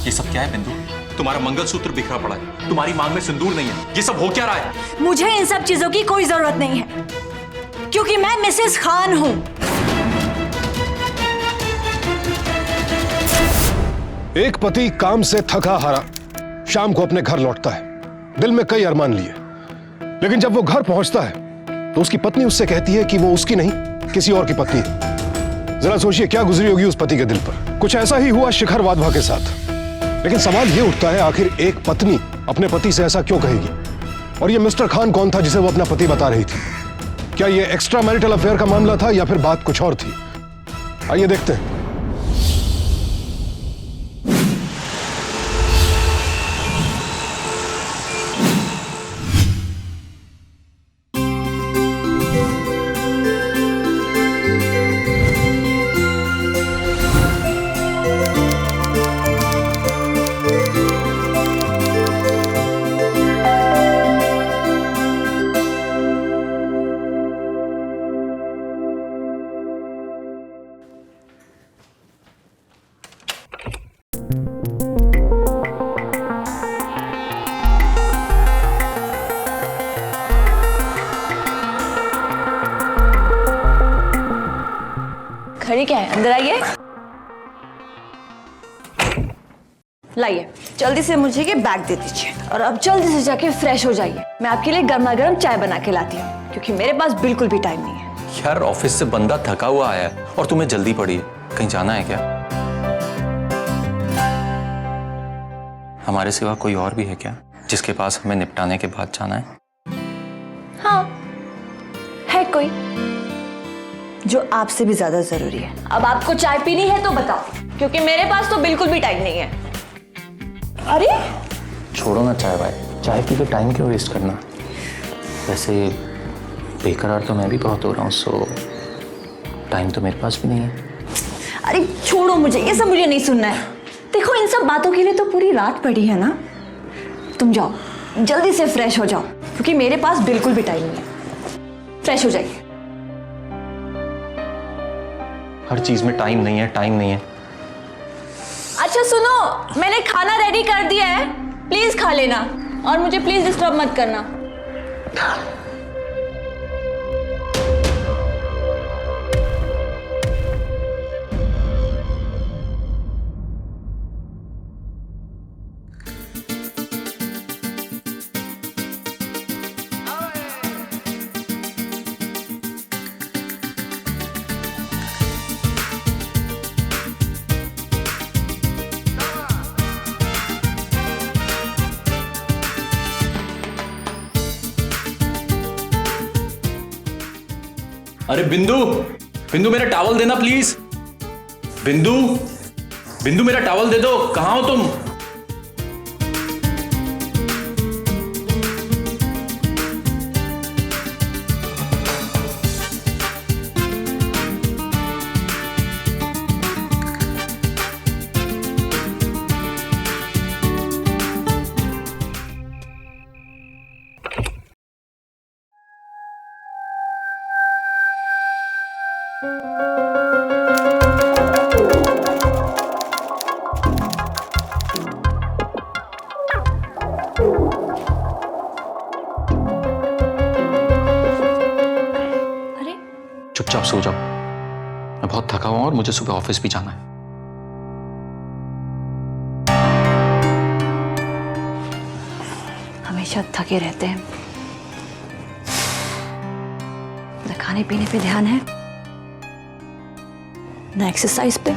ये सब क्या है बिंदु? तुम्हारा मंगलसूत्र बिखरा पड़ा है, तुम्हारी मांग में सिंदूर नहीं है, ये सब हो क्या रहा है? मुझे इन सब चीजों की कोई जरूरत नहीं है, क्योंकि मैं मिसेस खान हूं। एक पति काम से थका हारा शाम को अपने घर लौटता है, दिल में कई अरमान लिए, लेकिन जब वो घर पहुंचता है तो उसकी पत्नी उससे कहती है कि वो उसकी नहीं, किसी और की पत्नी है। जरा सोचिए क्या गुजरी होगी उस पति के दिल पर। कुछ ऐसा ही हुआ शिखर वाधवा के साथ। लेकिन सवाल ये उठता है, आखिर एक पत्नी अपने पति से ऐसा क्यों कहेगी? और ये मिस्टर खान कौन था जिसे वो अपना पति बता रही थी? क्या ये एक्स्ट्रा मैरिटल अफेयर का मामला था या फिर बात कुछ और थी? आइए देखते हैं। खड़ी क्या है? अंदर आइए। लाइए, जल्दी से मुझे ये बैग दे दीजिए और अब जल्दी से जाके फ्रेश हो जाइए। मैं आपके लिए गर्मा गर्म चाय बना के लाती हूँ, क्योंकि मेरे पास बिल्कुल भी टाइम नहीं है। यार ऑफिस से बंदा थका हुआ आया है और तुम्हें जल्दी पड़ी है, कहीं जाना है क्या? हमारे सिवा कोई और भी है क्या जिसके पास हमें निपटाने के बाद जाना है? हाँ, है कोई जो आपसे भी ज्यादा जरूरी है। अब आपको चाय पीनी है तो बताओ, क्योंकि मेरे पास तो बिल्कुल भी टाइम नहीं है। अरे छोड़ो ना चाय भाई, चाय पी के टाइम क्यों वेस्ट करना? वैसे बेकरार तो मैं भी बहुत हो रहा हूँ, सो टाइम तो मेरे पास भी नहीं है। अरे छोड़ो, मुझे ये सब मुझे नहीं सुनना है। देखो, इन सब बातों के लिए तो पूरी रात पड़ी है ना। तुम जाओ, जल्दी से फ्रेश हो जाओ, क्योंकि मेरे पास बिल्कुल भी टाइम नहीं है। फ्रेश हो जाइए। हर चीज में टाइम नहीं है, टाइम नहीं है। अच्छा सुनो, मैंने खाना रेडी कर दिया है, प्लीज खा लेना और मुझे प्लीज डिस्टर्ब मत करना। अरे बिंदु, बिंदु मेरा टॉवल देना प्लीज। बिंदु, बिंदु मेरा टॉवल दे दो, कहाँ हो तुम? चुपचाप सो जाओ, मैं बहुत थका हुआ और मुझे सुबह ऑफिस भी जाना है। हमेशा थके रहते हैं, न खाने पीने पे ध्यान है, न एक्सरसाइज पे।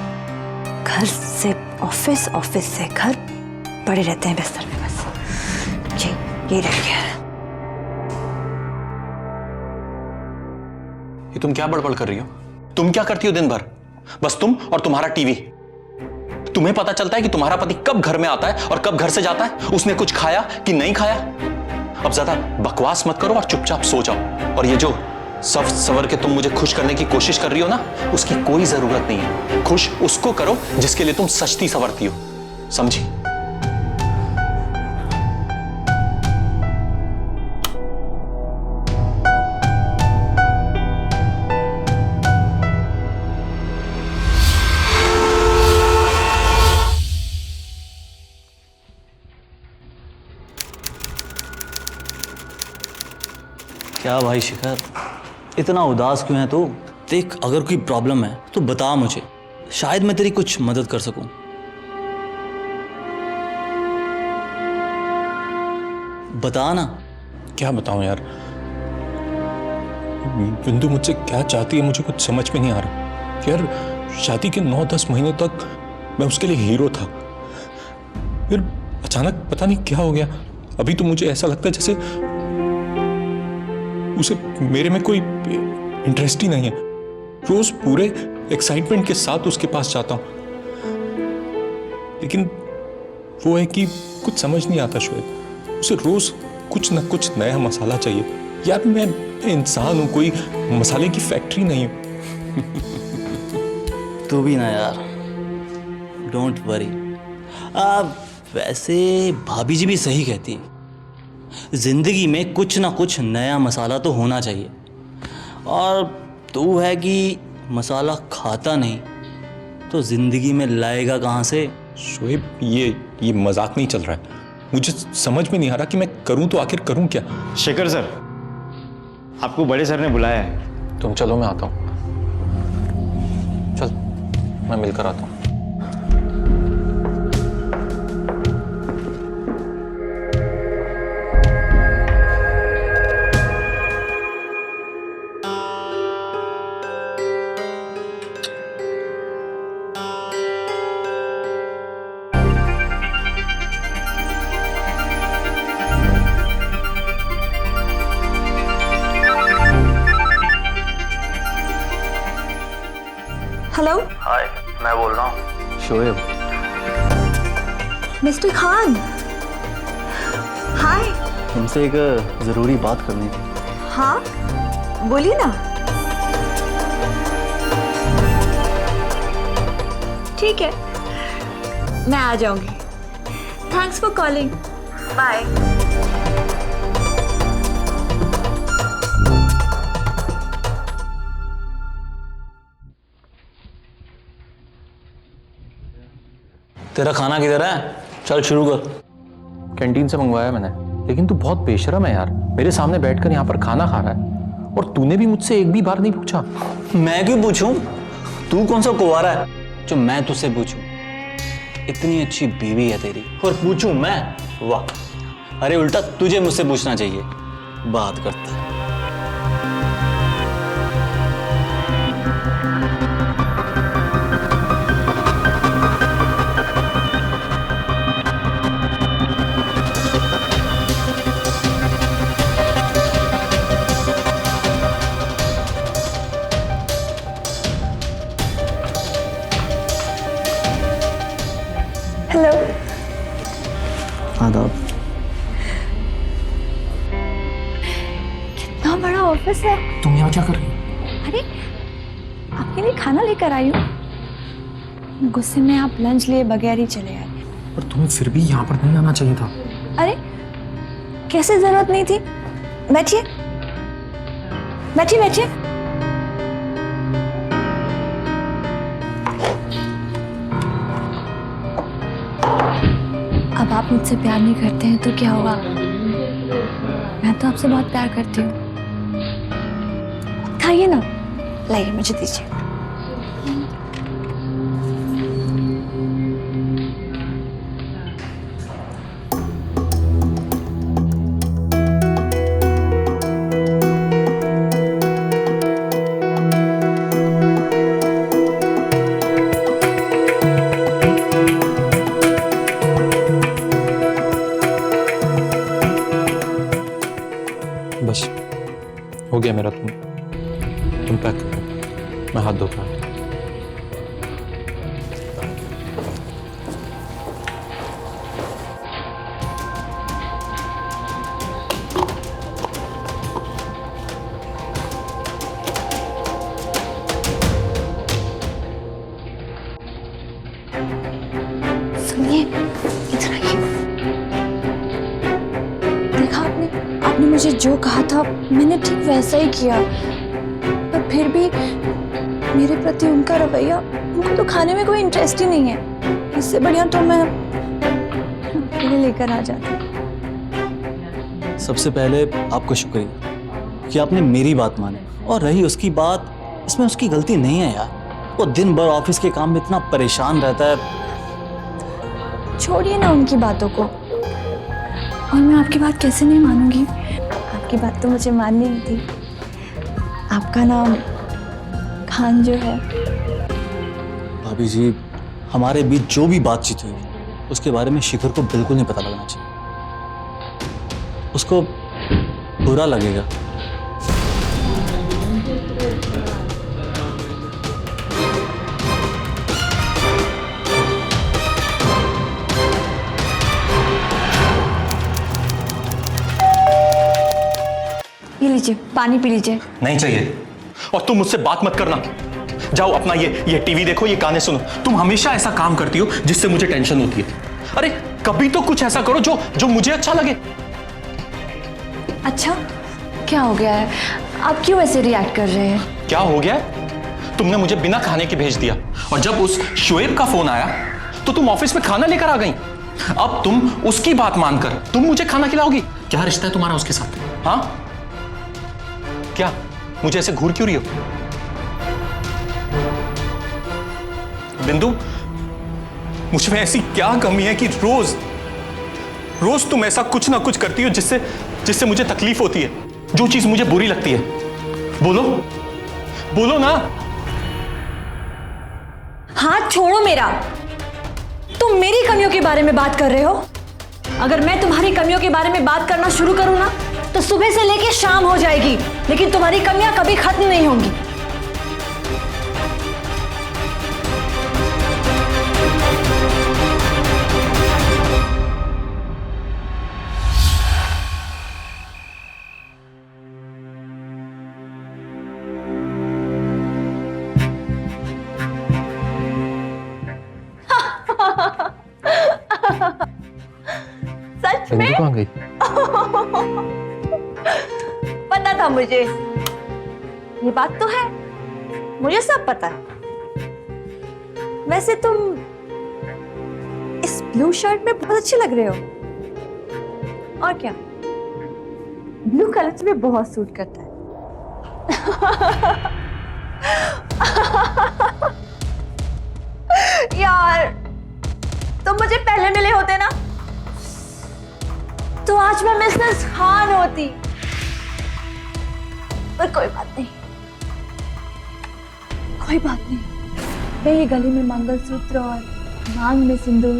घर से ऑफिस, ऑफिस से घर, पड़े रहते हैं बिस्तर में बस। जी, ये रह गया। ये तुम क्या बड़बड़ कर रही हो? तुम क्या करती हो दिन भर? बस तुम और तुम्हारा टीवी। तुम्हें पता चलता है कि तुम्हारा पति कब घर में आता है और कब घर से जाता है? उसने कुछ खाया कि नहीं खाया? अब ज्यादा बकवास मत करो और चुपचाप सो जाओ। और ये जो सब सवर के तुम मुझे खुश करने की कोशिश कर रही हो ना, उसकी कोई जरूरत नहीं है। खुश उसको करो जिसके लिए तुम सजती संवरती हो, समझी? क्या भाई शिखर, इतना उदास क्यों है तू? देख, अगर कोई प्रॉब्लम है तो बता मुझे, शायद मैं तेरी कुछ मदद कर सकूं। बता ना। क्या बताऊं यार, बिंदु मुझसे क्या चाहती है मुझे कुछ समझ में नहीं आ रहा। यार शादी के 9-10 महीने तक मैं उसके लिए हीरो था, फिर अचानक पता नहीं क्या हो गया। अभी तो मुझे ऐसा लगता है जैसे उसे मेरे में कोई इंटरेस्ट ही नहीं है। रोज पूरे एक्साइटमेंट के साथ उसके पास जाता हूं, लेकिन वो है कि कुछ समझ नहीं आता शोएब। उसे रोज कुछ ना कुछ नया मसाला चाहिए। यार मैं इंसान हूं, कोई मसाले की फैक्ट्री नहीं हूं। तू भी ना यार, डोंट वरी। वैसे भाभी जी भी सही कहती है, जिंदगी में कुछ ना कुछ नया मसाला तो होना चाहिए। और तू है कि मसाला खाता नहीं तो जिंदगी में लाएगा कहाँ से? शोएब ये मजाक नहीं चल रहा है। मुझे समझ में नहीं आ रहा कि मैं करूं तो आखिर करूं क्या। शेखर सर, आपको बड़े सर ने बुलाया है। तुम चलो, मैं आता हूं। चल, मैं मिलकर आता हूं। हेलो हाय, मैं बोल रहा हूँ शोएब। मिस्टर खान। हाय। तुमसे एक ज़रूरी बात करनी थी। हाँ, बोलिए ना। ठीक है, मैं आ जाऊंगी। Thanks for calling. बाय। तेरा खाना किधर है? चल शुरू कर। कैंटीन से मंगवाया मैंने, लेकिन तू बहुत बेशरम है यार। मेरे सामने बैठकर यहाँ पर खाना खा रहा है और तूने भी मुझसे एक भी बार नहीं पूछा। मैं क्यों पूछूं? तू कौन सा कुंवारा है जो मैं तुझसे पूछूं? इतनी अच्छी बीवी है तेरी और पूछूं मैं? वाह, अरे उल्टा तुझे मुझसे पूछना चाहिए। बात करता है। हेलो। आदाब। कितना बड़ा ऑफिस है। तुम यहाँ क्या कर रही हो? अरे, आपके लिए खाना लेकर आई हूँ। गुस्से में आप लंच लिए बगैर ही चले आए। पर तुम्हें फिर भी यहाँ पर नहीं आना चाहिए था। अरे, कैसे जरूरत नहीं थी? बैठिए बैठिए बैठिए। अब आप मुझसे प्यार नहीं करते हैं तो क्या होगा? मैं तो आपसे बहुत प्यार करती हूँ। खाइए ना, लाइए मुझे दीजिए। बस हो गया मेरा। तुम पैक करो, मैं हाथ धोता हूँ। सुनिए, इधर आइए। देखा आपने आपने मुझे जो कहा था मैंने ठीक वैसा ही किया, पर फिर भी मेरे प्रति उनका रवैया, उनको तो खाने में कोई इंटरेस्ट ही नहीं है। इससे बढ़िया तो मैं अकेले लेकर आ जाती। सबसे पहले आपको शुक्रिया। कि आपने मेरी बात मानी, और रही उसकी बात, इसमें उसकी गलती नहीं है यार। वो दिन भर ऑफिस के काम में इतना परेशान रहता है। छोड़िए ना उनकी बातों को। और मैं आपकी बात कैसे नहीं मानूंगी? आपकी बात तो मुझे माननी ही थी। आपका नाम खान जो है। भाभी जी, हमारे बीच जो भी बातचीत हुई उसके बारे में शिखर को बिल्कुल नहीं पता लगना चाहिए। उसको बुरा लगेगा। ये लीजिए, पानी पी लीजिए। नहीं चाहिए। और तुम मुझसे बात मत करना। जाओ अपना ये टीवी देखो, ये गाने सुनो। तुम हमेशा ऐसा काम करती हो जिससे मुझे टेंशन होती है। अरे कभी तो कुछ ऐसा करो जो जो मुझे अच्छा लगे। अच्छा, क्या हो गया है? आप क्यों ऐसे रिएक्ट कर रहे हैं? क्या हो गया? तुमने मुझे बिना खाने के भेज दिया, और जब उस शुएब का फोन आया तो तुम ऑफिस में खाना लेकर आ गई। अब तुम उसकी बात मानकर तुम मुझे खाना खिलाओगी? क्या रिश्ता है तुम्हारा उसके साथ? हाँ, क्या मुझे ऐसे घूर क्यों रही हो? बिंदु, मुझ में ऐसी क्या कमी है कि रोज रोज तुम ऐसा कुछ ना कुछ करती हो जिससे जिससे मुझे तकलीफ होती है, जो चीज मुझे बुरी लगती है? बोलो, बोलो ना। हाथ छोड़ो मेरा। तुम मेरी कमियों के बारे में बात कर रहे हो। अगर मैं तुम्हारी कमियों के बारे में बात करना शुरू करूं ना, तो सुबह से लेके शाम हो जाएगी, लेकिन तुम्हारी कमियां कभी खत्म नहीं होंगी। सच में? कहाँ गई? पता था मुझे। ये बात तो है, मुझे सब पता है। वैसे तुम इस ब्लू शर्ट में बहुत अच्छे लग रहे हो। और क्या, ब्लू कलर तुम्हें बहुत सूट करता है। यार, तुम मुझे पहले मिले होते ना, तो आज मैं मिसेस खान होती। पर कोई बात नहीं, कोई बात नहीं। मैं ये गले में मंगलसूत्र और मांग में सिंदूर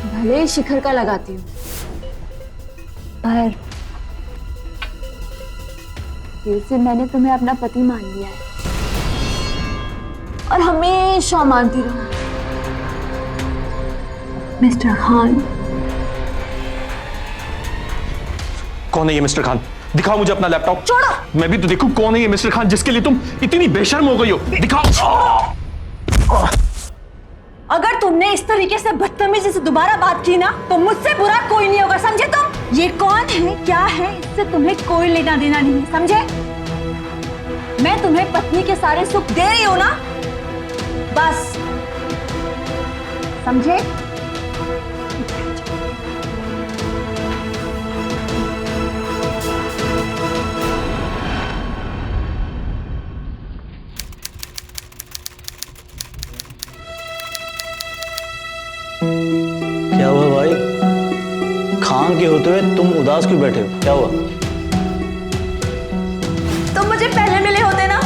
भले ही शिखर का लगाती हूँ, पर दिल से मैंने तुम्हें अपना पति मान लिया है, और हमेशा मानती रहूं, मिस्टर खान। कौन है ये मिस्टर खान? दिखाओ मुझे अपना लैपटॉप। छोड़ो। मैं भी तो देखूं कौन है ये मिस्टर खान जिसके लिए तुम इतनी बेशर्म हो गई हो। दिखाओ। अगर तुमने इस तरीके से बदतमीजी से दोबारा बात की ना, तो मुझसे बुरा कोई नहीं होगा, समझे तुम? ये कौन है, क्या है, इससे तुम्हें कोई लेना देना नहीं है, समझे? मैं तुम्हें पत्नी के सारे सुख दे रही हूं ना, बस, समझे? क्या हुआ भाई? खान के होते हुए तुम उदास क्यों बैठे हो? क्या हुआ? तुम मुझे पहले मिले होते ना,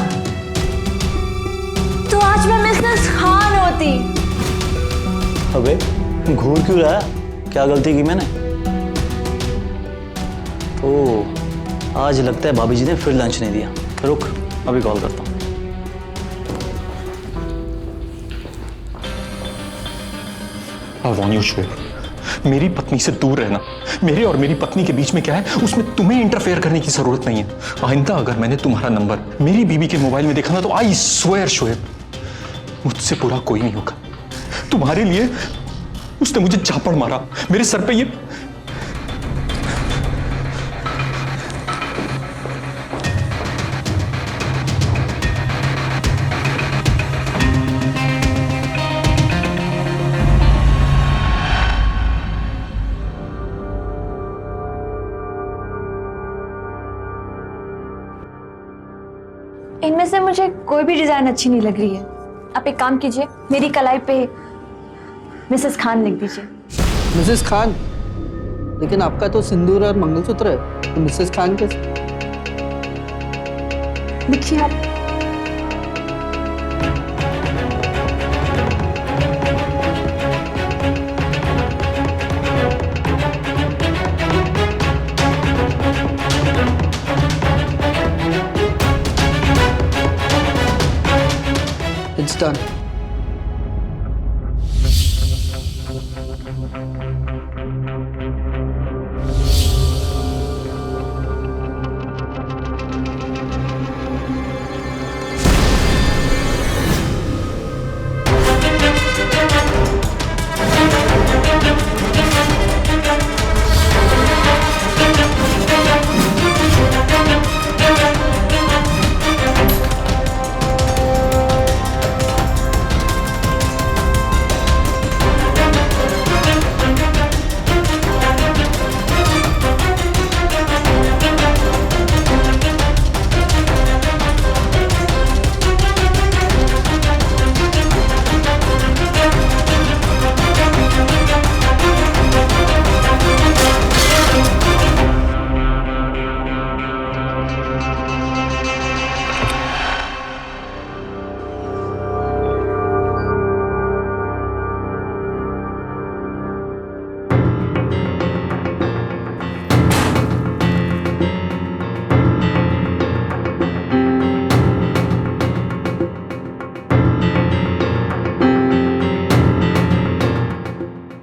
तो आज मैं मिसेस खान होती। अबे घूर क्यों रहा है? क्या गलती की मैंने? ओह, आज लगता है भाभी जी ने फिर लंच नहीं दिया। रुक, अभी कॉल करता हूँ। वानी शुएब, मेरी पत्नी से दूर रहना। मेरे और मेरी पत्नी के बीच में क्या है, उसमें तुम्हें इंटरफेयर करने की जरूरत नहीं है। आइंदा अगर मैंने तुम्हारा नंबर मेरी बीवी के मोबाइल में देखा ना, तो आई स्वेयर शुएब, मुझसे बुरा कोई नहीं होगा। तुम्हारे लिए उसने मुझे झापड़ मारा, मेरे सर पे ये से मुझे कोई भी डिजाइन अच्छी नहीं लग रही है। आप एक काम कीजिए, मेरी कलाई पे मिसेस खान लिख दीजिए। मिसेस खान? लेकिन आपका तो सिंदूर और मंगलसूत्र है, तो मिसेस खान कैसे? लिखिए आप। It's done.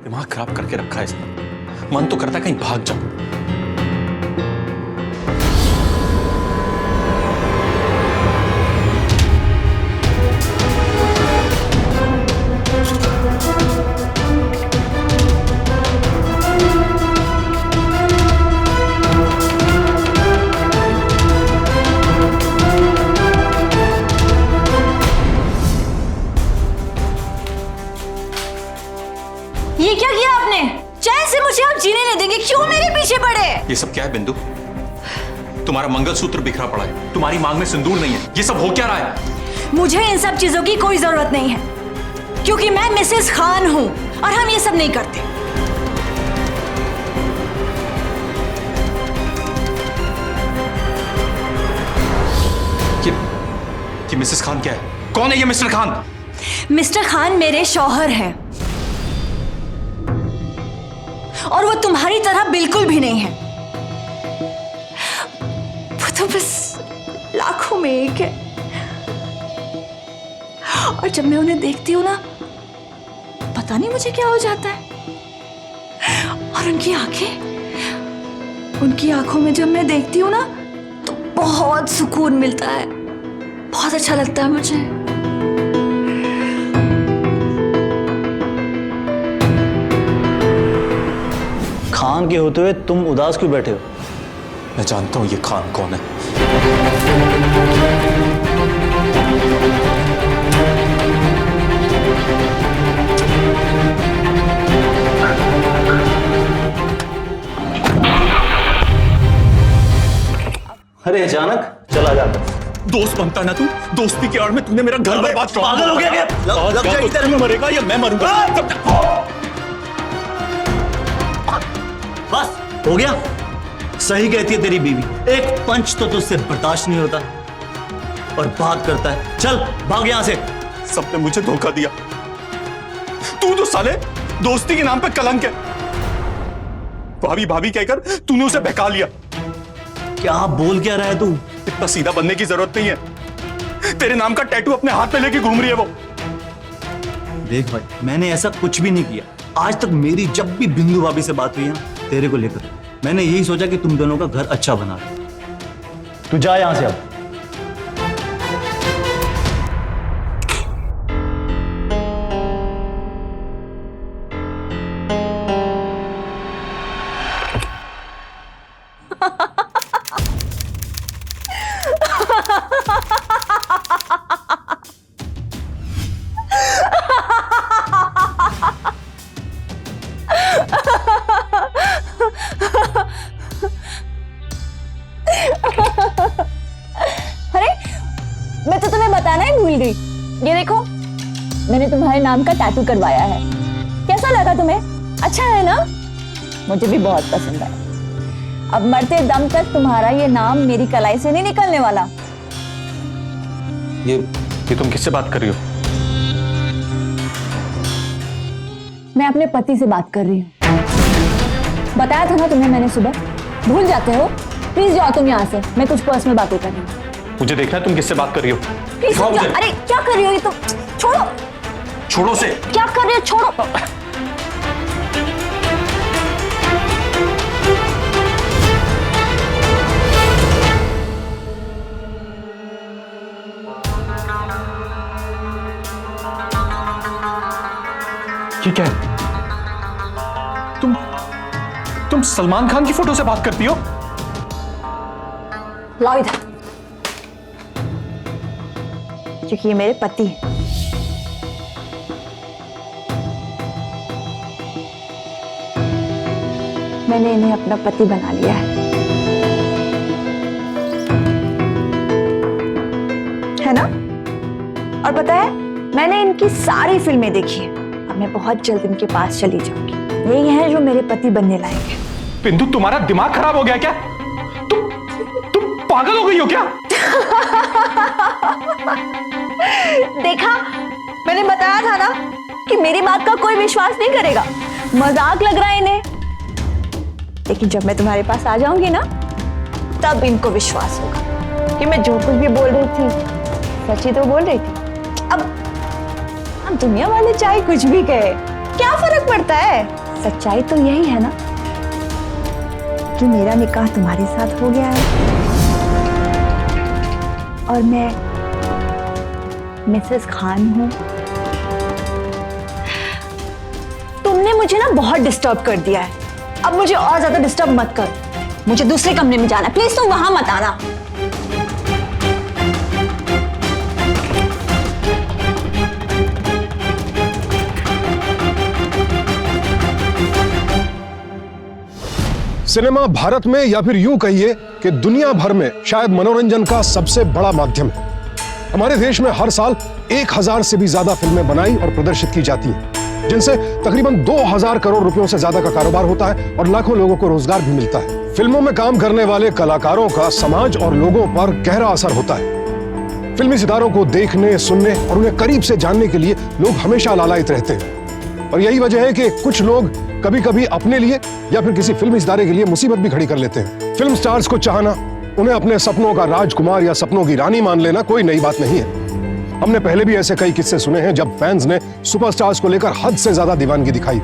दिमाग खराब करके रखा है इसने। मन तो करता है कहीं भाग जाऊं। ये क्या किया आपने? चैन से मुझे आप जीने नहीं देंगे, क्यों मेरे पीछे पड़े? ये सब क्या है बिंदु? तुम्हारा मंगलसूत्र बिखरा पड़ा है, तुम्हारी मांग में सिंदूर नहीं है, ये सब हो क्या रहा है? मुझे इन सब चीजों की कोई जरूरत नहीं है, क्योंकि मैं मिसेस खान हूं और हम ये सब नहीं करते। ये मिसेस खान क्या है? कौन है ये मिस्टर खान? मिस्टर खान मेरे शौहर हैं और वो तुम्हारी तरह बिल्कुल भी नहीं है। वो तो बस लाखों में एक है। और जब मैं उन्हें देखती हूँ ना, पता नहीं मुझे क्या हो जाता है। और उनकी आंखों में जब मैं देखती हूँ ना, तो बहुत सुकून मिलता है, बहुत अच्छा लगता है मुझे। खान के होते हुए तुम उदास क्यों बैठे हो? मैं जानता हूं ये खान कौन है। अरे अचानक चला जाता। दोस्त बनता ना तू? दोस्ती के आड़ में तूने मेरा घर बर्बाद कर दिया। पागल हो गया क्या? लग जा इधर। तू मरेगा या मैं मरूंगा? बस हो गया। सही कहती है तेरी बीवी, एक पंच तो तुझसे बर्दाश्त नहीं होता और बात करता है। चल भाग यहां से। सबने मुझे धोखा दिया। तू तो साले दोस्ती के नाम पे कलंक है। भाभी भाभी कहकर तूने उसे बहका लिया। क्या बोल क्या रहा है तू? इतना सीधा बनने की जरूरत नहीं है। तेरे नाम का टैटू अपने हाथ पे लेके घूम रही है वो। देख भाई, मैंने ऐसा कुछ भी नहीं किया। आज तक मेरी जब भी बिंदु भाभी से बात हुई है ना तेरे को लेकर, मैंने यही सोचा कि तुम दोनों का घर अच्छा बना। तू जा यहां से अब। मैंने तुम्हारे नाम का टैटू करवाया है। कैसा लगा तुम्हें? अच्छा है ना? मुझे भी बहुत पसंद है। अब मरते दम तक तुम्हारा ये नाम मेरी कलाई से नहीं निकलने वाला। ये तुम किससे बात कर रही हो? मैं अपने पति से बात कर रही हूँ। बताया था ना तुम्हें मैंने सुबह। भूल जाते हो? प्लीज जाओ तुम यहाँ से, मैं कुछ पर्सनल बातें कर रही हूँ। मुझे देखना है तुम किससे बात कर रही हो। प्लीज दिखाओ मुझे। अरे क्या कर रही हो? ये तो छोड़ो। छोड़ो से। क्या कर रही हो? छोड़ो। ये क्या है? तुम सलमान खान की फोटो से बात करती हो? लाओ इधर, क्योंकि ये मेरे पति हैं। मैंने इन्हें अपना पति बना लिया है ना? और पता है, मैंने इनकी सारी फिल्में देखी हैं। अब मैं बहुत जल्द इनके पास चली जाऊंगी। यही है जो मेरे पति बनने लायक है। बिंदु, तुम्हारा दिमाग खराब हो गया क्या? तुम पागल हो गई हो क्या? देखा, मैंने बताया था ना कि मेरी बात का कोई विश्वास नहीं करेगा। मजाक लग रहा है इन्हें। लेकिन जब मैं तुम्हारे पास आ जाऊंगी ना, तब इनको विश्वास होगा कि मैं जो कुछ भी बोल रही थी सच ही तो बोल रही थी। अब दुनिया वाले चाहे कुछ भी कहे, क्या फर्क पड़ता है? सच्चाई तो यही है ना कि मेरा निकाह तुम्हारे साथ हो गया है और मैं मिसेस खान हूं। तुमने मुझे ना बहुत डिस्टर्ब कर दिया है। अब मुझे और ज्यादा डिस्टर्ब मत कर। मुझे दूसरे कमरे में जाना है। प्लीज तुम वहां मत आना। सिनेमा भारत में या फिर यूं कहिए कि दुनिया भर में शायद मनोरंजन का सबसे बड़ा माध्यम है। हमारे देश में हर साल 1000 से भी ज्यादा फिल्में बनाई और प्रदर्शित की जाती हैं, जिनसे तकरीबन 2000 करोड़ रुपयों से ज्यादा का कारोबार होता है और लाखों लोगों को रोजगार भी मिलता है। फिल्मों में काम करने वाले कलाकारों का समाज और लोगों पर गहरा असर होता है। फिल्मी सितारों को देखने, सुनने और उन्हें करीब से जानने के लिए लोग हमेशा लालायित रहते हैं। और यही वजह है कि कुछ लोग कभी कभी अपने लिए या फिर किसी फिल्मी सितारे के लिए मुसीबत भी खड़ी कर लेते हैं। फिल्म स्टार्स को चाहना, उन्हें अपने सपनों का राजकुमार या सपनों की रानी मान लेना कोई नई बात नहीं है। हमने पहले भी ऐसे कई किस्से सुने हैं जब फैंस ने सुपरस्टार्स को लेकर हद से ज्यादा दीवानगी दिखाई।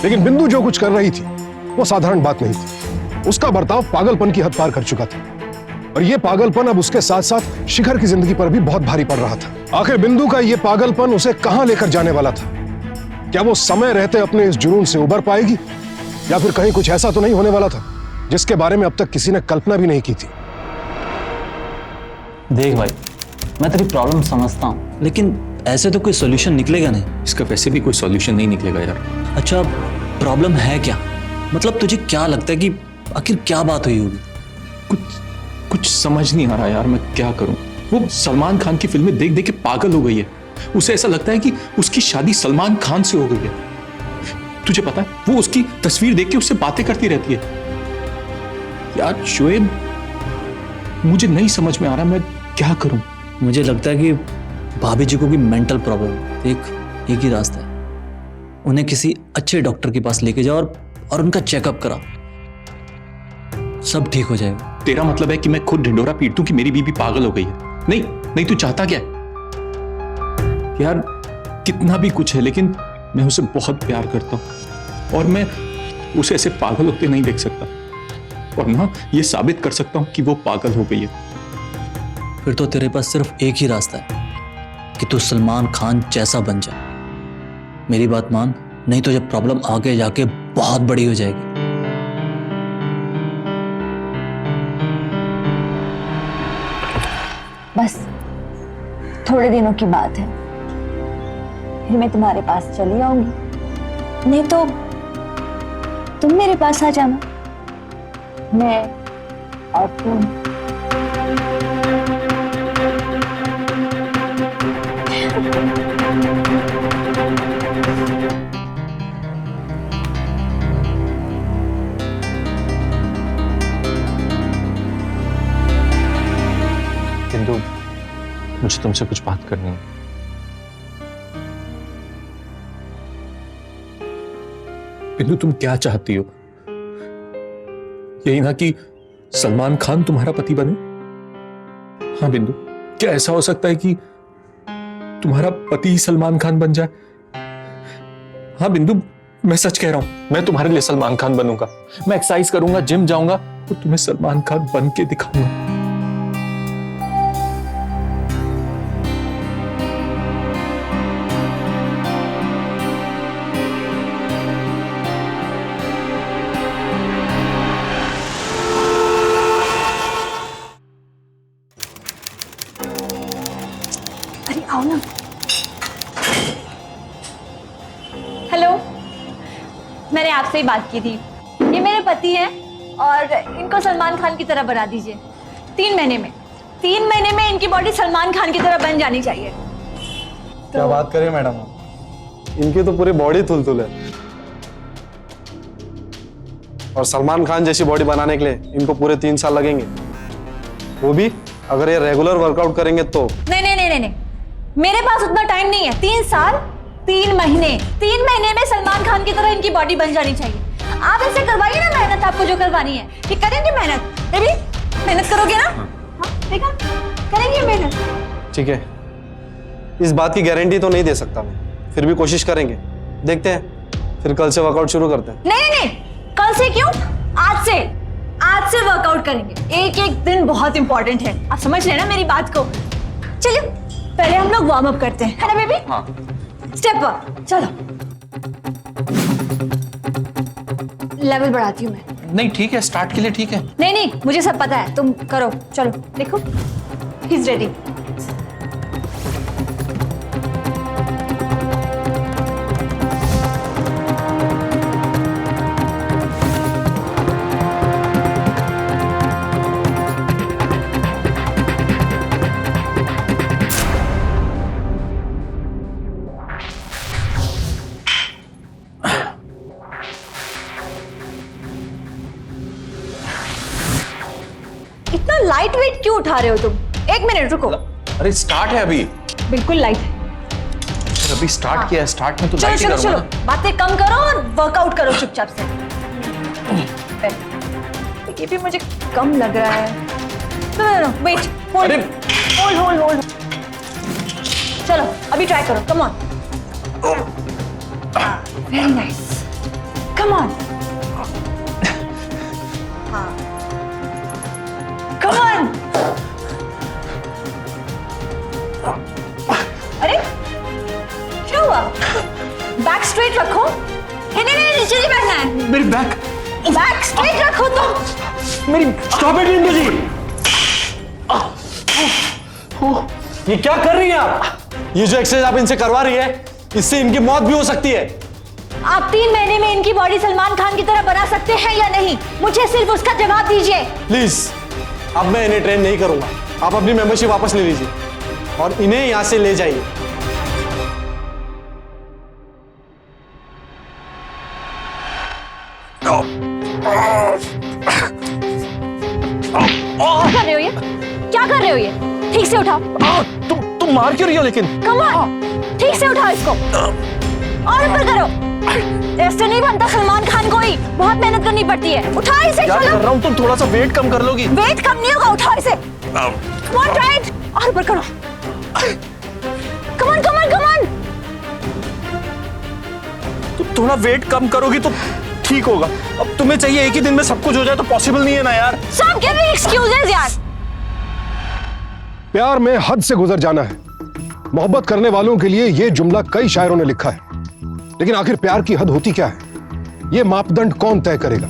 लेकिन बिंदु जो कुछ कर रही थी वो साधारण बात नहीं थी। उसका बर्ताव पागलपन की हद पार कर चुका था और यह पागलपन अब उसके साथ साथ शिखर की जिंदगी पर भी बहुत भारी पड़ रहा था। आखिर बिंदु का यह पागलपन उसे कहां लेकर जाने वाला था? क्या वो समय रहते अपने इस जुनून से उबर पाएगी या फिर कहीं कुछ ऐसा तो नहीं होने वाला था जिसके बारे में अब तक किसी ने कल्पना भी नहीं की थी? देख भाई, मैं तेरी प्रॉब्लम समझता हूँ, लेकिन ऐसे तो कोई सॉल्यूशन निकलेगा नहीं। इसका वैसे भी कोई सॉल्यूशन नहीं निकलेगा यार। अच्छा, प्रॉब्लम है क्या? मतलब तुझे क्या लगता है कि आखिर क्या बात हुई होगी? कुछ समझ नहीं आ रहा यार, मैं क्या करूं। वो सलमान खान की फिल्में देख देख के पागल हो गई है। उसे ऐसा लगता है कि उसकी शादी सलमान खान से हो गई है। तुझे पता है, वो उसकी तस्वीर देख के उससे बातें करती रहती है। यार शोएब, मुझे नहीं समझ में आ रहा मैं क्या करूं। मुझे लगता है कि भाभी जी को भी मेंटल प्रॉब्लम है। एक ही रास्ता है, उन्हें किसी अच्छे डॉक्टर के पास लेके जाओ और उनका चेकअप करा, सब ठीक हो जाएगा। तेरा मतलब है कि मैं खुद ढिंडोरा पीट दूं कि मेरी बीवी पागल हो गई है? नहीं नहीं, तू चाहता क्या है? यार कितना भी कुछ है, लेकिन मैं उसे बहुत प्यार करता हूं और मैं उसे ऐसे पागल होते नहीं देख सकता और ना ये साबित कर सकता हूं कि वो पागल हो गई है। फिर तो तेरे पास सिर्फ एक ही रास्ता है कि तू सलमान खान जैसा बन जा। मेरी बात मान, नहीं तो जब प्रॉब्लम आगे जाके बहुत बड़ी हो जाएगी। बस थोड़े दिनों की बात है, फिर मैं तुम्हारे पास चली आऊंगी। नहीं तो तुम मेरे पास आ जाना, मैं और तुम। तुमसे कुछ बात करनी है। बिंदु, तुम क्या चाहती हो? यही ना कि सलमान खान तुम्हारा पति बने? हाँ बिंदु, क्या ऐसा हो सकता है कि तुम्हारा पति ही सलमान खान बन जाए? हाँ बिंदु, मैं सच कह रहा हूं, मैं तुम्हारे लिए सलमान खान बनूंगा। मैं एक्सरसाइज करूंगा, जिम जाऊंगा और तुम्हें सलमान खान बन के दिखाऊंगा। अरे आओ ना। हेलो, मैंने आपसे ही बात की थी। ये मेरे पति हैं और इनको सलमान खान की तरह बना दीजिए। 3 महीने में इनकी बॉडी सलमान खान की तरह बन जानी चाहिए। क्या बात करें मैडम आप, इनकी तो पूरी बॉडी तुलतुल है। और सलमान खान जैसी बॉडी बनाने के लिए इनको पूरे 3 साल लगेंगे, वो भी अगर ये रेगुलर वर्कआउट करेंगे तो। नहीं, मेरे पास उतना टाइम नहीं है। 3 साल 3 महीने 3 महीने में सलमान खान की तरह इनकी बॉडी बन जानी चाहिए। आप इनसे करवाइए ना मेहनत, आपको जो करवानी है। ये करेंगे मेहनत? बेबी मेहनत करोगे ना? हाँ देखा, करेंगे मेहनत। ठीक है, इस बात की गारंटी तो नहीं दे सकता मैं, फिर भी कोशिश करेंगे। देखते हैं, फिर कल से वर्कआउट शुरू करते हैं। नहीं, कल से क्यों, आज से वर्कआउट करेंगे। एक दिन बहुत इंपॉर्टेंट है, आप समझ रहे हैं ना मेरी बात को। चलिए पहले हम लोग वार्म अप करते हैं, है ना बेबी? हाँ। स्टेप अप, चलो। लेवल बढ़ाती हूँ मैं। नहीं ठीक है, स्टार्ट के लिए ठीक है। नहीं, मुझे सब पता है, तुम करो। चलो देखो, ही इज रेडी। इतना लाइट वेट क्यों उठा रहे हो तुम? 1 मिनट रुको। अरे स्टार्ट है अभी। बिल्कुल लाइट है। अभी स्टार्ट किया है, स्टार्ट में तो चलो लाइट ही चलो करूंगा चलो, ना। बातें कम करो और वर्कआउट करो चुपचाप से। ये भी मुझे कम लग रहा है। No wait, hold. चलो अभी ट्राई करो, come on. Very nice, come on. Come on. अरे क्या हुआ? बैक स्ट्रेट रखो। नहीं, नीचे नहीं बैठना है। मेरी बैक स्ट्रेट रखो तुम। मेरी स्टॉप इट बिंदु जी। ये क्या कर रही हैं आप? ये जो एक्सरसाइज आप इनसे करवा रही है, इससे इनकी मौत भी हो सकती है। आप 3 महीने में इनकी बॉडी सलमान खान की तरह बना सकते हैं या नहीं? मुझे सिर्फ उसका जवाब दीजिए। प्लीज, अब मैं इन्हें ट्रेन नहीं करूंगा। आप अपनी मेंबरशिप वापस ले लीजिए और इन्हें यहां से ले जाइए। क्या कर रहे हो ये? ठीक से उठाओ। तुम मार क्यों रही हो लेकिन? कम ऑन, ठीक से उठाओ इसको और ऊपर करो। ऐसे नहीं बनता सलमान खान को ही, बहुत मेहनत करनी पड़ती है। उठाओ इसे। क्या कर रहा हूं? तुम थोड़ा सा वेट कम कर लोगी? वेट कम नहीं होगा, उठाओ इसे। कम ऑन, ट्राई इट और ऊपर करो। Come on. तुम थोड़ा वेट कम करोगी तो ठीक होगा। अब तुम्हें चाहिए एक ही दिन में सब कुछ हो जाए, तो पॉसिबल नहीं है ना यार। Stop giving excuses यार। प्यार में हद से गुजर जाना है। मोहब्बत करने वालों के लिए यह जुमला कई शायरों ने लिखा है, लेकिन आखिर प्यार की हद होती क्या है? यह मापदंड कौन तय करेगा?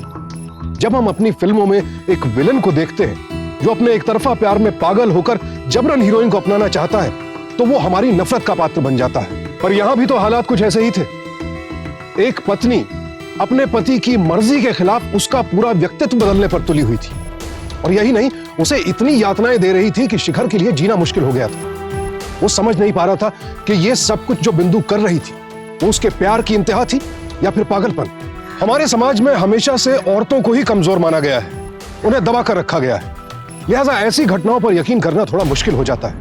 जब हम अपनी फिल्मों में एक विलन को देखते हैं जो अपने एक तरफा प्यार में पागल होकर जबरन हीरोइन को अपनाना चाहता है, तो वो हमारी नफरत का पात्र बन जाता है। पर यहां भी तो हालात कुछ ऐसे ही थे। एक पत्नी अपने पति की मर्जी के खिलाफ उसका पूरा व्यक्तित्व बदलने पर तुली हुई थी, और यही नहीं, उसे इतनी यातनाएं दे रही थी कि शिखर के लिए जीना मुश्किल हो गया था। वो समझ नहीं पा रहा था कि ये सब कुछ जो बिंदु कर रही थी वो उसके प्यार की इंतहा थी या फिर पागलपन। हमारे समाज में हमेशा से औरतों को ही कमजोर माना गया है, उन्हें दबा कर रखा गया है। लिहाजा ऐसी घटनाओं पर यकीन करना थोड़ा मुश्किल हो जाता है।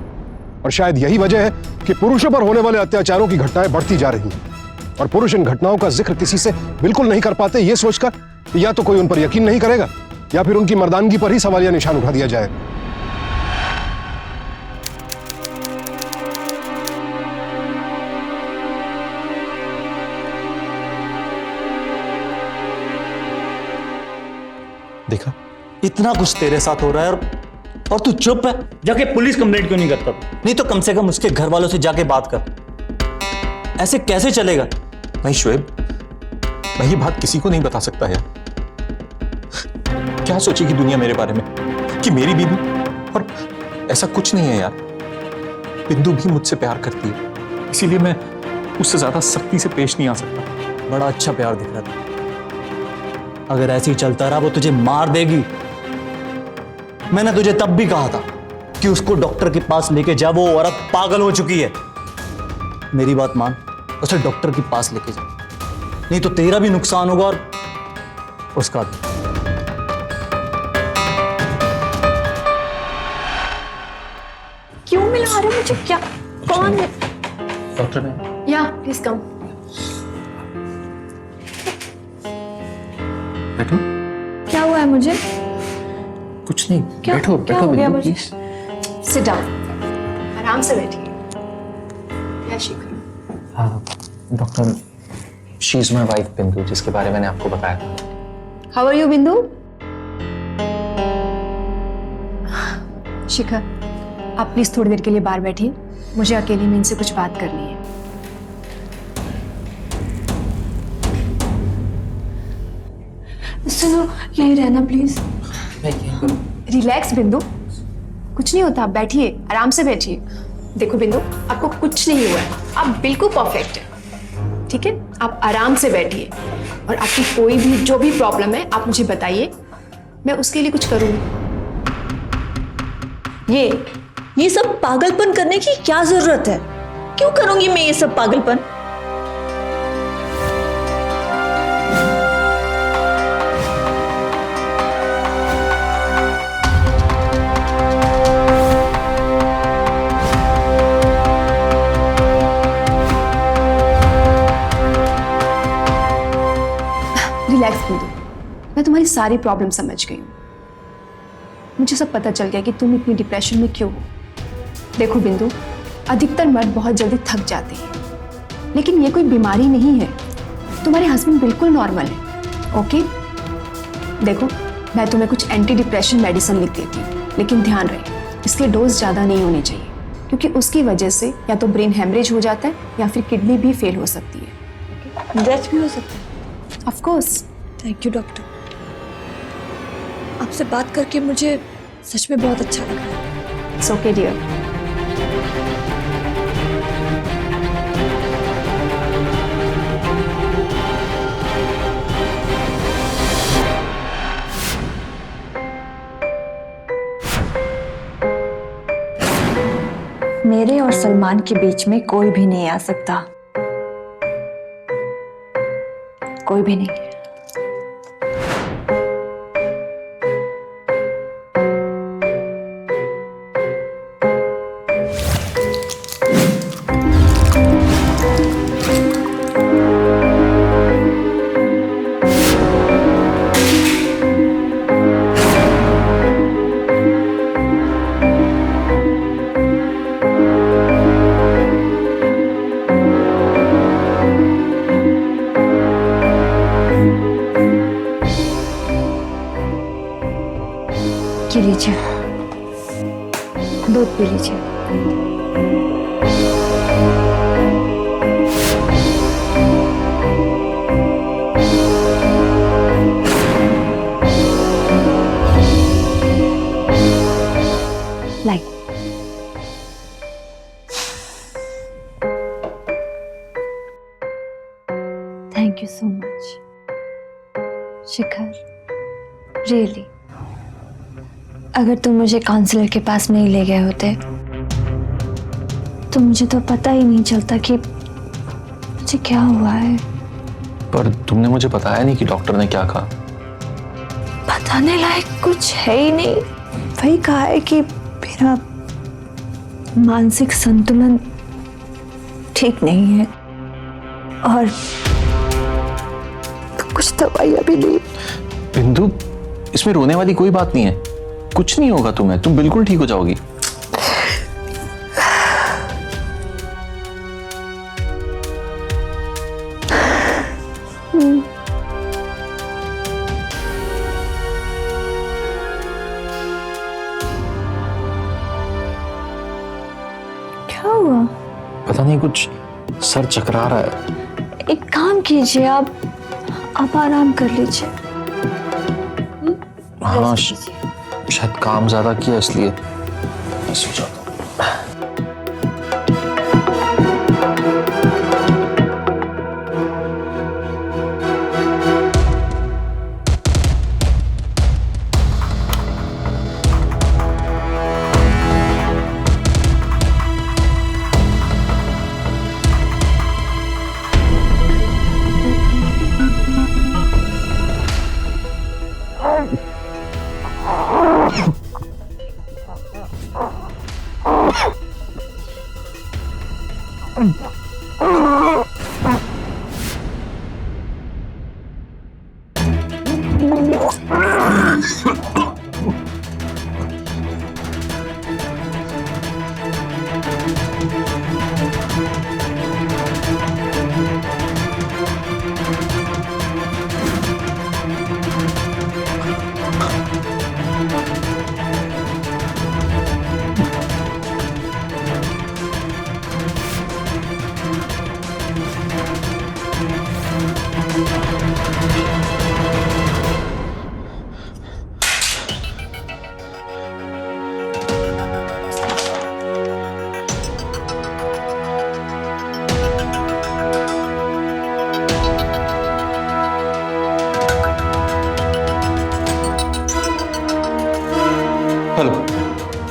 और शायद यही वजह है कि पुरुषों पर होने वाले अत्याचारों की घटनाएं बढ़ती जा रही हैं और पुरुष इन घटनाओं का जिक्र किसी से बिल्कुल नहीं कर पाते, ये सोचकर या तो कोई उन पर यकीन नहीं करेगा या फिर उनकी मर्दानगी पर ही सवालिया निशान उठा दिया जाएगा। देखा, इतना कुछ तेरे साथ हो रहा है और तू चुप है। जाके पुलिस कंप्लेंट क्यों नहीं करता? नहीं तो कम से कम उसके घर वालों से जाके बात कर। ऐसे कैसे चलेगा? नहीं शुएब, मैं ये बात किसी को नहीं बता सकता यार। क्या सोचेगी दुनिया मेरे बारे में कि मेरी बीवी, और ऐसा कुछ नहीं है यार। बिंदु भी मुझसे प्यार करती है, इसीलिए मैं उससे ज्यादा सख्ती से पेश नहीं आ सकता। बड़ा अच्छा प्यार दिख रहा था। अगर ऐसे ही चलता रहा वो तुझे मार देगी। मैंने तुझे तब भी कहा था कि उसको डॉक्टर के पास लेके जा, वो औरत पागल हो चुकी है। मेरी बात मान, उसे डॉक्टर के पास लेके जा, नहीं तो तेरा भी नुकसान होगा और उसका भी। क्यों मिला रहे हो मुझे? क्या? कौन है? डॉक्टर ने या प्लीज कम। बैठो। क्या हुआ है मुझे? कुछ नहीं, क्या बैठो क्या बैठो हो गया बिंदु, मुझे? प्लीज। सिट डाउन, आराम से बैठिए। क्या शिखर? हाँ doctor, she is my wife बिंदु, जिसके बारे में मैंने आपको बताया था। हाउ आर यू बिंदु? शिखर, आप प्लीज थोड़ी देर के लिए बाहर बैठिए, मुझे अकेले में इनसे कुछ बात करनी है। सुनो, यहीं रहना प्लीज। रिलैक्स बिंदु, कुछ नहीं होता, आप बैठिए, आराम से बैठिए। देखो बिंदु, आपको कुछ नहीं हुआ है, आप बिल्कुल परफेक्ट है, ठीक है? आप आराम से बैठिए और आपकी कोई भी जो भी प्रॉब्लम है आप मुझे बताइए, मैं उसके लिए कुछ करूँगी। ये सब पागलपन करने की क्या जरूरत है? क्यों करूंगी मैं ये सब पागलपन? रिलैक्स बिंदु, मैं तुम्हारी सारी प्रॉब्लम समझ गई हूँ। मुझे सब पता चल गया कि तुम इतनी डिप्रेशन में क्यों हो। देखो बिंदु, अधिकतर मर्द बहुत जल्दी थक जाते हैं, लेकिन ये कोई बीमारी नहीं है। तुम्हारे हस्बैंड बिल्कुल नॉर्मल है, ओके? देखो, मैं तुम्हें कुछ एंटी डिप्रेशन मेडिसिन लिख देती हूँ, लेकिन ध्यान रहे इसके डोज ज़्यादा नहीं होने चाहिए, क्योंकि उसकी वजह से या तो ब्रेन हेमरेज हो जाता है या फिर किडनी भी फेल हो सकती है। डेथ भी हो सकती है। Of course. Thank you doctor, आपसे बात करके मुझे सच में बहुत अच्छा लगा। It's okay dear. मेरे और सलमान के बीच में कोई भी नहीं आ सकता, कोई भी नहीं। पी लीजिए, दूध पी लीजिए। Like thank you so much Shikhar, really. अगर तुम मुझे काउंसलर के पास नहीं ले गए होते तो मुझे तो पता ही नहीं चलता कि मुझे क्या हुआ है। पर तुमने मुझे बताया नहीं कि डॉक्टर ने क्या कहा। बताने लायक कुछ है ही नहीं, वही कहा है कि मानसिक संतुलन ठीक नहीं है और कुछ दवाइयां भी ली। बिंदु, इसमें रोने वाली कोई बात नहीं है। कुछ नहीं होगा तुम्हें, तुम बिल्कुल ठीक हो जाओगी। क्या हुआ? पता नहीं, कुछ सर चकरा रहा है। एक काम कीजिए, आप आराम कर लीजिए। हाँ, शायद काम ज्यादा किया इसलिए सो जाता हूँ।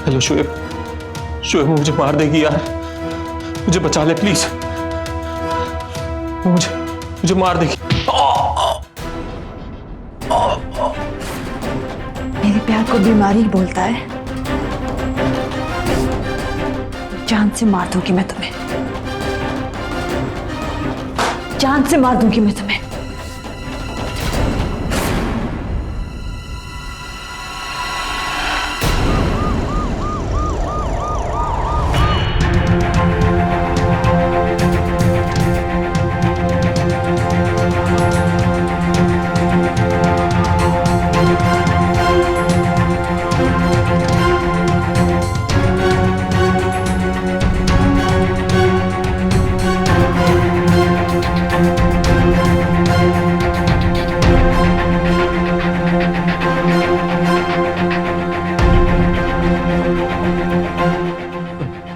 हेलो शोएब, मुझे मार देगी यार। मुझे बचा ले प्लीज। मुझे मार देगी। मेरे प्यार को बीमारी बोलता है। जान से मार दूंगी मैं तुम्हें, जान से मार दूंगी मैं तुम्हें।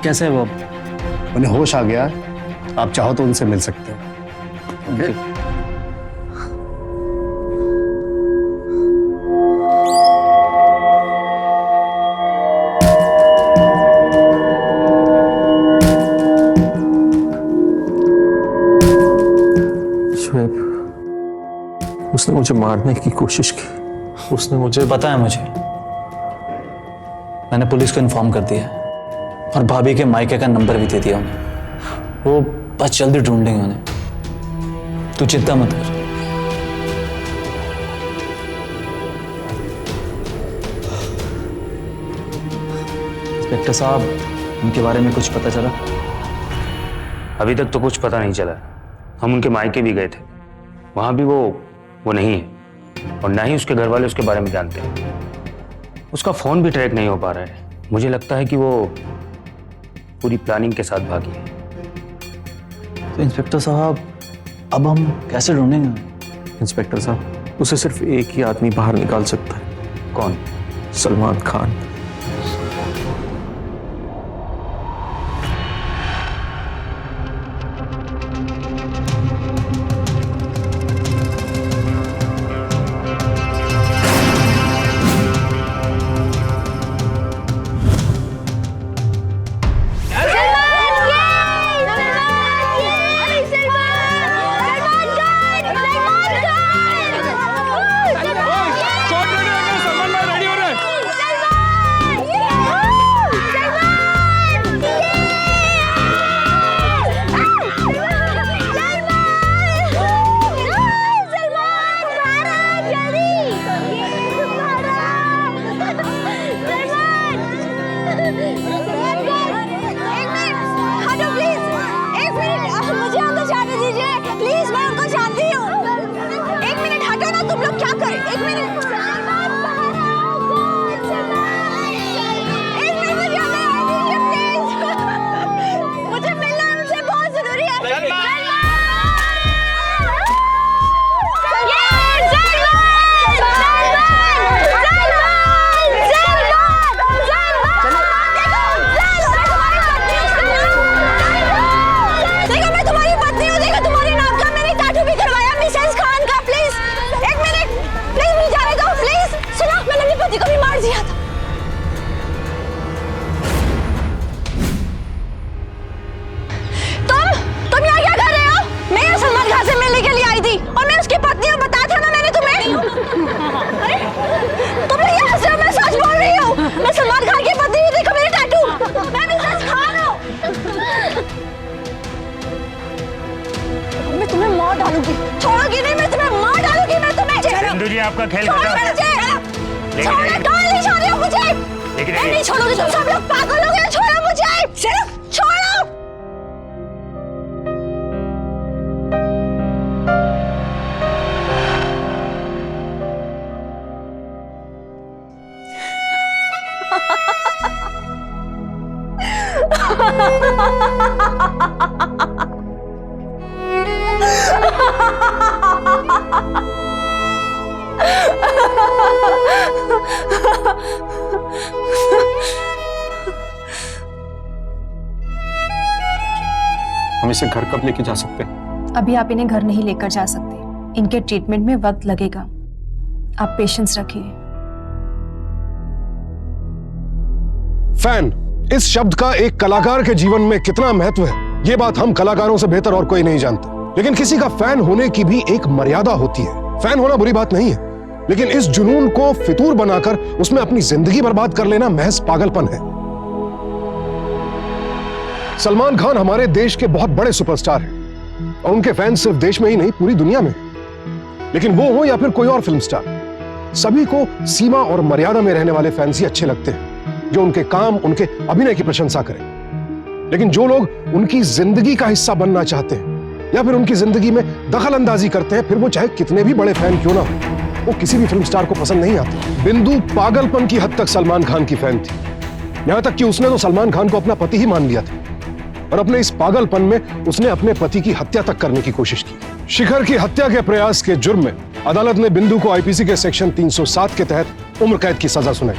कैसे है वो? उन्हें होश आ गया, आप चाहो तो उनसे मिल सकते हो। शोएब, उसने मुझे मारने की कोशिश की। उसने मुझे पता है मुझे, मैंने पुलिस को इन्फॉर्म कर दिया है और भाभी के मायके का नंबर भी दे दिया उन्हें। वो बस जल्दी ढूंढेंगे उन्हें, तू चिंता मत कर। इंस्पेक्टर साहब, उनके बारे में कुछ पता चला? अभी तक तो कुछ पता नहीं चला। हम उनके मायके भी गए थे, वहां भी वो नहीं है और ना ही उसके घर वाले उसके बारे में जानते हैं। उसका फोन भी ट्रैक नहीं हो पा रहा है। मुझे लगता है कि वो पूरी प्लानिंग के साथ भागी है। तो इंस्पेक्टर साहब, अब हम कैसे ढूंढेंगे? इंस्पेक्टर साहब, उसे सिर्फ एक ही आदमी बाहर निकाल सकता है। कौन? सलमान खान। डालूंगी, छोड़ूंगी नहीं मैं तुम्हें, मार डालूंगी मैं तुम्हें। सिंधु जी आपका खेल छोड़ो खत्म। मुझे, छोड़ो, कौन नहीं छोड़ रही हो मुझे? मैं नहीं छोड़ूंगी, तुम सब लोग पागल हो गए, छोड़ो मुझे, छोड़ो। हम इसे घर कब लेके जा सकते हैं? अभी आप इन्हें घर नहीं लेकर जा सकते, इनके ट्रीटमेंट में वक्त लगेगा, आप पेशेंस रखिए। फैन इस शब्द का एक कलाकार के जीवन में कितना महत्व है, ये बात हम कलाकारों से बेहतर और कोई नहीं जानता। लेकिन किसी का फैन होने की भी एक मर्यादा होती है। फैन होना बुरी बात नहीं है, लेकिन इस जुनून को फितूर बनाकर उसमें अपनी जिंदगी बर्बाद कर लेना महज पागलपन है। सलमान खान हमारे देश के बहुत बड़े सुपरस्टार हैं और उनके फैन सिर्फ देश में ही नहीं पूरी दुनिया में। लेकिन वो हो या फिर कोई और फिल्म स्टार, सभी को सीमा और मर्यादा में रहने वाले फैंस ही अच्छे लगते हैं, जो उनके काम, उनके अभिनय की प्रशंसा करें। लेकिन जो लोग उनकी जिंदगी का हिस्सा बनना चाहते हैं या फिर उनकी जिंदगी में दखल अंदाजी करते हैं, फिर वो चाहे कितने भी बड़े फैन क्यों ना हो, वो किसी भी फिल्म स्टार को पसंद नहीं आते। बिंदु पागलपन की हद तक सलमान खान की फैन थी, यहां तक कि उसने तो सलमान खान को अपना पति ही मान लिया था और अपने इस पागलपन में उसने अपने पति की हत्या तक करने की कोशिश की। शिखर की हत्या के प्रयास के जुर्म में अदालत ने बिंदु को आईपीसी के सेक्शन 307 के तहत उम्र कैद की सजा सुनाई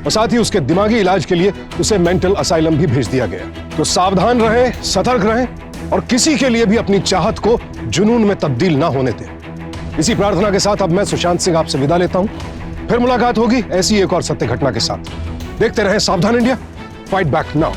और साथ ही उसके दिमागी इलाज के लिए उसे मेंटल असाइलम भी भेज दिया गया। तो सावधान रहें, सतर्क रहें और किसी के लिए भी अपनी चाहत को जुनून में तब्दील ना होने दें। इसी प्रार्थना के साथ अब मैं सुशांत सिंह आपसे विदा लेता हूं। फिर मुलाकात होगी ऐसी एक और सत्य घटना के साथ। देखते रहें सावधान इंडिया, फाइट बैक नाउ।